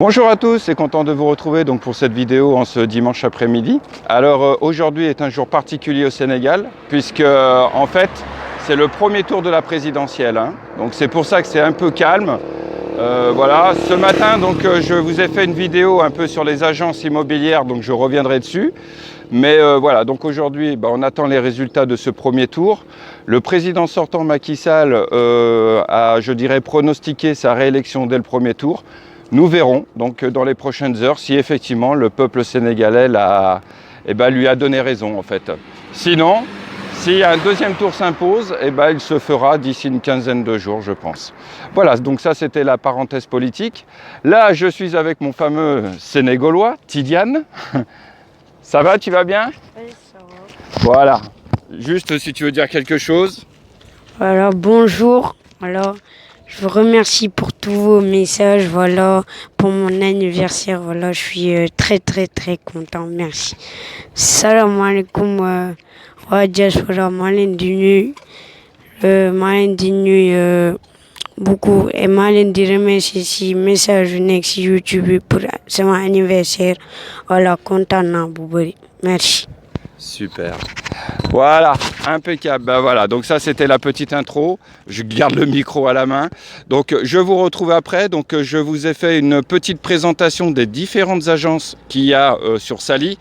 Bonjour à tous, c'est content de vous retrouver donc pour cette vidéo en ce dimanche après-midi. Alors aujourd'hui est un jour particulier au Sénégal puisque en fait c'est le premier tour de la présidentielle. Donc c'est pour ça que c'est un peu calme. Voilà, ce matin donc je vous ai fait une vidéo un peu sur les agences immobilières, donc je reviendrai dessus. Mais voilà, donc aujourd'hui on attend les résultats de ce premier tour. Le président sortant Macky Sall a, je dirais, pronostiqué sa réélection dès le premier tour. Nous verrons donc dans les prochaines heures si effectivement le peuple sénégalais lui a donné raison en fait. Sinon, si un deuxième tour s'impose, il se fera d'ici une quinzaine de jours, je pense. Voilà, donc ça c'était la parenthèse politique. Là, je suis avec mon fameux Sénégalois, Tidiane. Ça va, tu vas bien? Oui, ça va. Voilà. Juste si tu veux dire quelque chose. Voilà, bonjour. Alors, je vous remercie pour tous vos messages. Voilà, pour mon anniversaire. Voilà, je suis très content. Merci. Salam alaikum. Wa diaspora maa di nuyu beaucoup et maa di remercier si message yu nekk si YouTube pour sama anniversaire. Voilà, content naa bu bari. Merci. Super. Voilà, impeccable. Ben voilà, donc ça c'était la petite intro. Je garde le micro à la main. Donc je vous retrouve après. Donc je vous ai fait une petite présentation des différentes agences qu'il y a sur Saly.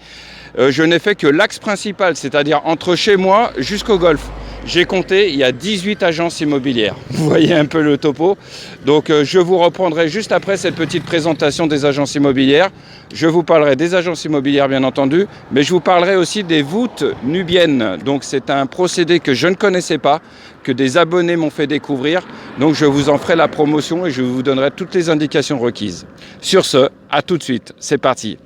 Je n'ai fait que l'axe principal, c'est-à-dire entre chez moi jusqu'au golf. J'ai compté, il y a 18 agences immobilières. Vous voyez un peu le topo. Donc je vous reprendrai juste après cette petite présentation des agences immobilières. Je vous parlerai des agences immobilières bien entendu, mais je vous parlerai aussi des voûtes nubiennes. Donc c'est un procédé que je ne connaissais pas, que des abonnés m'ont fait découvrir. Donc je vous en ferai la promotion et je vous donnerai toutes les indications requises. Sur ce, à tout de suite. C'est parti.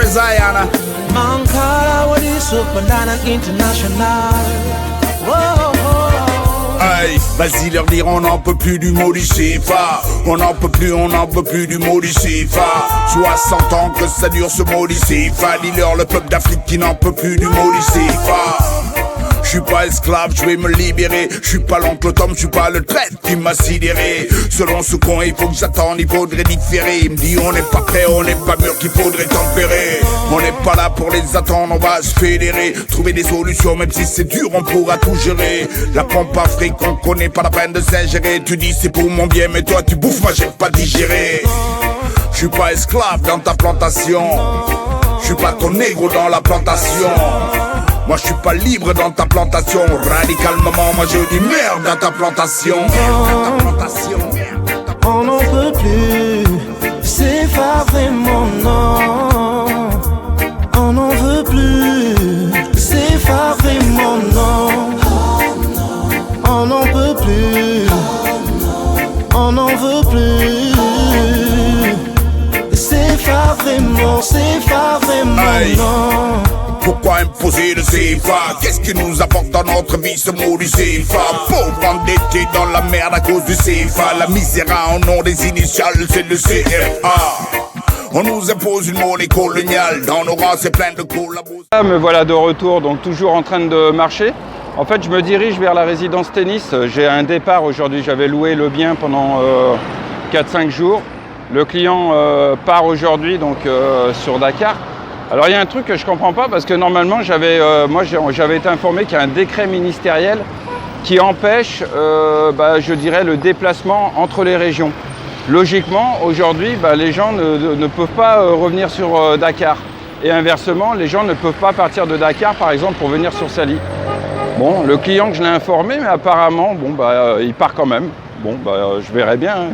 Zion. Mankara what is Banana International. Hey, vas-y leur dire on n'en peut plus du mot du CFA. On n'en peut plus du mot du CFA. 60 ans que ça dure ce mot du CFA. Dis-leur le peuple d'Afrique qui n'en peut plus du mot du CFA. Je suis pas esclave, je vais me libérer. Je suis pas l'oncle Tom, je suis pas le traître qui m'a sidéré. Selon ce qu'on il faut que j'attende, il faudrait différer. Il me dit on n'est pas prêt, on n'est pas mûr, qu'il faudrait tempérer. On n'est pas là pour les attendre, on va se fédérer. Trouver des solutions, même si c'est dur, on pourra tout gérer. La pompe Afrique, on connaît pas la peine de s'ingérer. Tu dis c'est pour mon bien, mais toi tu bouffes, moi j'ai pas digéré. Je suis pas esclave dans ta plantation. Je suis pas ton négro dans la plantation. Moi je suis pas libre dans ta plantation. Radicalement moi je dis merde dans ta plantation. On n'en peut plus. C'est pas vraiment non. On n'en veut plus. C'est pas vraiment non. On n'en peut plus. On n'en veut plus. C'est pas vraiment non. Pourquoi imposer le CFA? Qu'est-ce qui nous apporte dans notre vie ce mot du CFA? Pauvre endetté dans la merde à cause du CFA. La misère en nom des initiales, c'est le CFA. On nous impose une monnaie coloniale. Dans nos rangs, c'est plein de collabos. Me voilà de retour, donc toujours en train de marcher. En fait, je me dirige vers la résidence tennis. J'ai un départ aujourd'hui. J'avais loué le bien pendant 4-5 jours. Le client part aujourd'hui donc sur Dakar. Alors il y a un truc que je comprends pas parce que normalement j'avais été informé qu'il y a un décret ministériel qui empêche je dirais le déplacement entre les régions. Logiquement aujourd'hui les gens ne peuvent pas revenir sur Dakar et inversement les gens ne peuvent pas partir de Dakar par exemple pour venir sur Saly. Bon, le client que je l'ai informé mais apparemment il part quand même. Bon je verrai bien.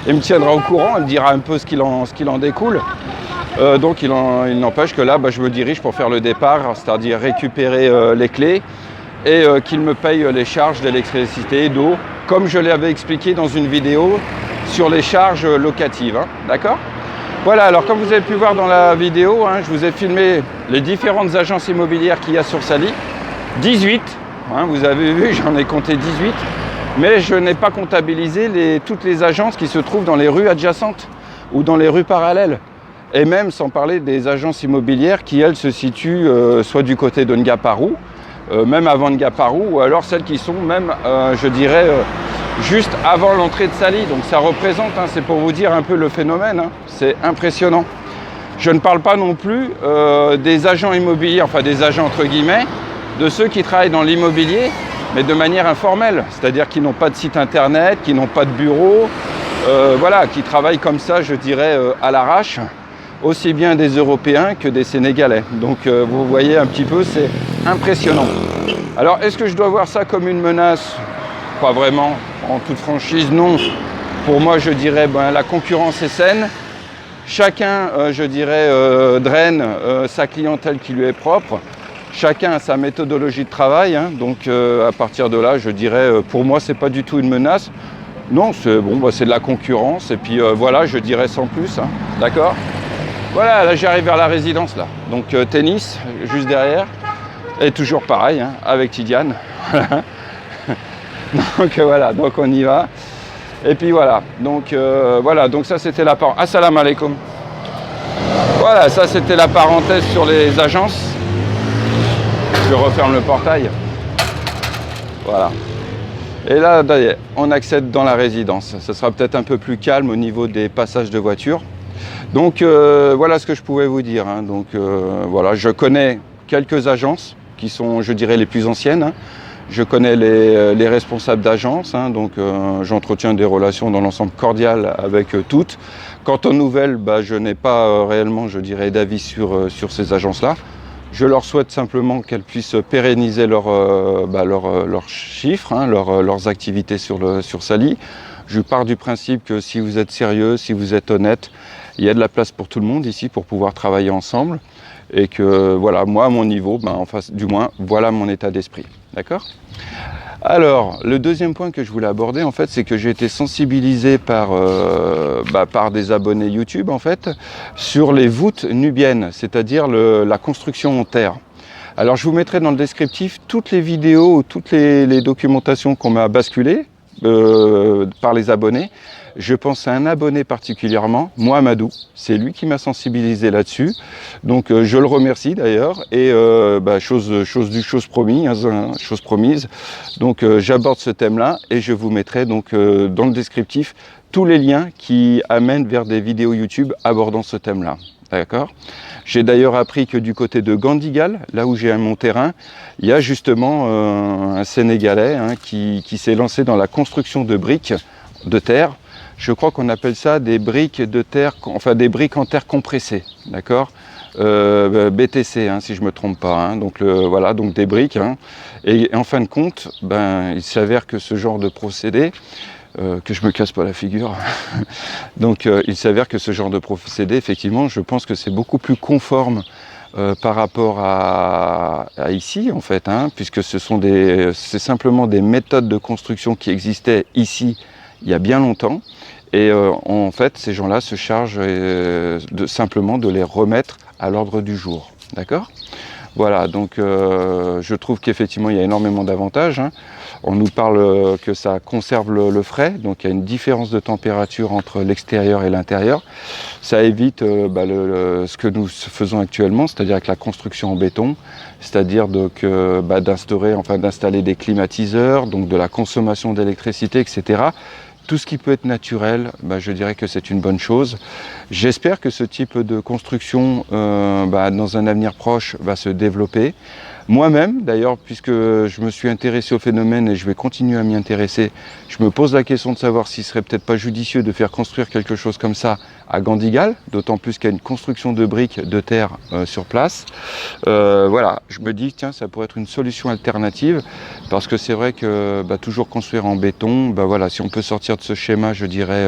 Il me tiendra au courant, il me dira un peu ce qu'il en découle. Donc il n'empêche que là je me dirige pour faire le départ, c'est-à-dire récupérer les clés et qu'il me paye les charges d'électricité, d'eau, comme je l'avais expliqué dans une vidéo sur les charges locatives, d'accord? Voilà, alors comme vous avez pu voir dans la vidéo, je vous ai filmé les différentes agences immobilières qu'il y a sur Saly, 18, vous avez vu, j'en ai compté 18. Mais je n'ai pas comptabilisé toutes les agences qui se trouvent dans les rues adjacentes ou dans les rues parallèles. Et même sans parler des agences immobilières qui, elles, se situent soit du côté de Ngaparou, même avant Ngaparou, ou alors celles qui sont même, je dirais, juste avant l'entrée de Sali. Donc ça représente, hein, c'est pour vous dire un peu le phénomène, hein, c'est impressionnant. Je ne parle pas non plus des agents immobiliers, enfin des agents entre guillemets, de ceux qui travaillent dans l'immobilier, mais de manière informelle, c'est-à-dire qui n'ont pas de site internet, qui n'ont pas de bureau, voilà, qui travaillent comme ça, je dirais, à l'arrache, aussi bien des Européens que des Sénégalais. Donc vous voyez un petit peu, c'est impressionnant. Alors est-ce que je dois voir ça comme une menace? Pas vraiment, en toute franchise, non. Pour moi, je dirais, la concurrence est saine. Chacun, je dirais, draine sa clientèle qui lui est propre. Chacun a sa méthodologie de travail, hein. Donc à partir de là, je dirais, pour moi, c'est pas du tout une menace. Non, c'est bon, c'est de la concurrence. Et puis voilà, je dirais sans plus, hein. D'accord? Voilà, là j'arrive vers la résidence là. Donc tennis, juste derrière. Et toujours pareil, hein, avec Tidiane. Donc voilà, donc on y va. Et puis voilà, donc ça c'était la parenthèse. Assalamu alaikum. Voilà, ça c'était la parenthèse sur les agences. Je referme le portail. Voilà. Et là, on accède dans la résidence. Ce sera peut-être un peu plus calme au niveau des passages de voitures. Donc voilà ce que je pouvais vous dire, hein. Donc voilà, je connais quelques agences qui sont, je dirais, les plus anciennes, hein. Je connais les responsables d'agence, hein, donc j'entretiens des relations dans l'ensemble cordial avec toutes. Quant aux nouvelles, je n'ai pas réellement, je dirais, d'avis sur ces agences-là. Je leur souhaite simplement qu'elles puissent pérenniser leurs chiffres, hein, leurs activités sur Sali. Je pars du principe que si vous êtes sérieux, si vous êtes honnête, il y a de la place pour tout le monde ici pour pouvoir travailler ensemble. Et que voilà, moi à mon niveau, du moins, voilà mon état d'esprit. D'accord ? Alors, le deuxième point que je voulais aborder, en fait, c'est que j'ai été sensibilisé par des abonnés YouTube, en fait, sur les voûtes nubiennes, c'est-à-dire la construction en terre. Alors, je vous mettrai dans le descriptif toutes les vidéos, toutes les documentations qu'on m'a basculées par les abonnés. Je pense à un abonné particulièrement, Mohamedou, c'est lui qui m'a sensibilisé là-dessus. Donc je le remercie d'ailleurs. Et chose promise. Donc j'aborde ce thème-là et je vous mettrai donc dans le descriptif tous les liens qui amènent vers des vidéos YouTube abordant ce thème-là. D'accord ? J'ai d'ailleurs appris que du côté de Gandigal, là où j'ai mon terrain, il y a justement un Sénégalais, hein, qui s'est lancé dans la construction de briques de terre. Je crois qu'on appelle ça des briques de terre, enfin des briques en terre compressée, d'accord, BTC, hein, si je ne me trompe pas. Hein. Donc voilà, donc des briques. Hein. Et en fin de compte, il s'avère que ce genre de procédé, que je me casse pas la figure. Donc il s'avère que ce genre de procédé, effectivement, je pense que c'est beaucoup plus conforme par rapport à ici, en fait, hein, puisque c'est simplement des méthodes de construction qui existaient ici il y a bien longtemps. Et en fait, ces gens-là se chargent simplement de les remettre à l'ordre du jour. D'accord ? Voilà, donc je trouve qu'effectivement, il y a énormément d'avantages. Hein. On nous parle que ça conserve le frais, donc il y a une différence de température entre l'extérieur et l'intérieur. Ça évite ce que nous faisons actuellement, c'est-à-dire avec la construction en béton, c'est-à-dire d'installer des climatiseurs, donc de la consommation d'électricité, etc. Tout ce qui peut être naturel, je dirais que c'est une bonne chose. J'espère que ce type de construction, dans un avenir proche, va se développer. Moi-même, d'ailleurs, puisque je me suis intéressé au phénomène et je vais continuer à m'y intéresser, je me pose la question de savoir s'il ne serait peut-être pas judicieux de faire construire quelque chose comme ça à Gandigal, d'autant plus qu'il y a une construction de briques de terre sur place. Voilà, je me dis, tiens, ça pourrait être une solution alternative, parce que c'est vrai que toujours construire en béton, si on peut sortir de ce schéma, je dirais,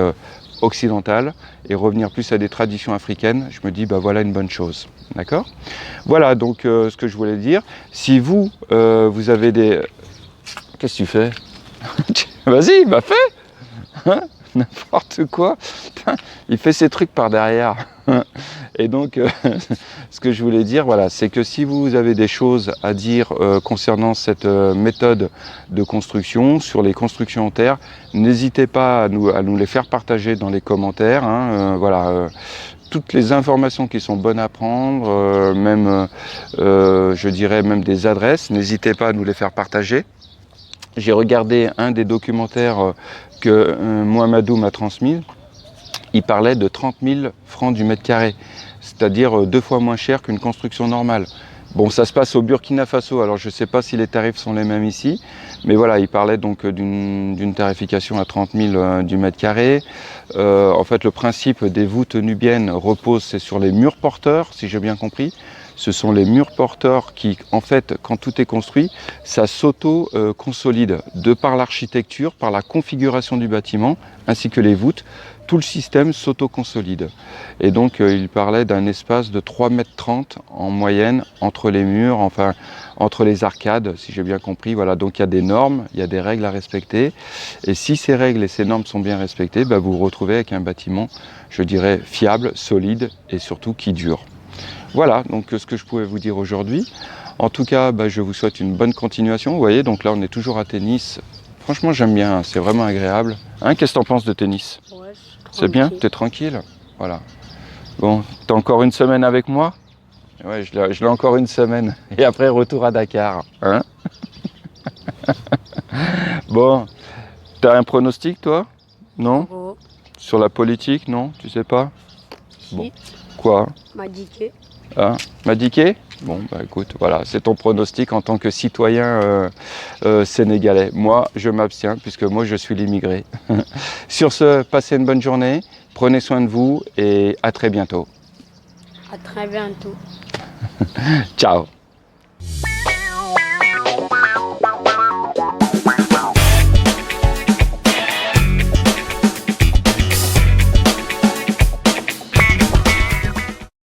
occidentale et revenir plus à des traditions africaines, je me dis voilà une bonne chose. D'accord ? Voilà donc ce que je voulais dire. Si vous, vous avez des... Qu'est-ce que tu fais ? Vas-y, fais hein. N'importe quoi. Il fait ses trucs par derrière. Et donc, ce que je voulais dire, voilà, c'est que si vous avez des choses à dire concernant cette méthode de construction, sur les constructions en terre, n'hésitez pas à nous les faire partager dans les commentaires. Hein, voilà. Toutes les informations qui sont bonnes à prendre, même, je dirais, même des adresses, n'hésitez pas à nous les faire partager. J'ai regardé un des documentaires que Mohamedou m'a transmis. Il parlait de 30 000 francs du mètre carré, c'est-à-dire 2 fois moins cher qu'une construction normale. Bon, ça se passe au Burkina Faso, alors je ne sais pas si les tarifs sont les mêmes ici, mais voilà, il parlait donc d'une tarification à 30 000 du mètre carré. En fait, le principe des voûtes nubiennes repose, c'est sur les murs porteurs, si j'ai bien compris. Ce sont les murs porteurs qui, en fait, quand tout est construit, ça s'auto-consolide de par l'architecture, par la configuration du bâtiment, ainsi que les voûtes. Tout le système s'auto-consolide. Et donc, il parlait d'un espace de 3,30 m en moyenne entre les murs, enfin, entre les arcades, si j'ai bien compris. Voilà, donc il y a des normes, il y a des règles à respecter. Et si ces règles et ces normes sont bien respectées, bah, vous vous retrouvez avec un bâtiment, je dirais, fiable, solide et surtout qui dure. Voilà, donc ce que je pouvais vous dire aujourd'hui. En tout cas, bah, je vous souhaite une bonne continuation. Vous voyez, donc là, on est toujours à tennis. Franchement, j'aime bien, c'est vraiment agréable. Hein, qu'est-ce que t'en penses de tennis? Ouais, c'est bien, t'es tranquille? Voilà. Bon, t'as encore une semaine avec moi? Ouais, je l'ai encore une semaine. Et après, retour à Dakar. Hein? Bon, t'as un pronostic, toi? Non? Oh, Sur la politique, non? Tu sais pas? si, Bon. Quoi? m'a dit que. Hein? Madické? Bon, bah écoute, voilà, c'est ton pronostic en tant que citoyen sénégalais. Moi, je m'abstiens puisque moi, je suis l'immigré. Sur ce, passez une bonne journée, prenez soin de vous et à très bientôt. À très bientôt. Ciao.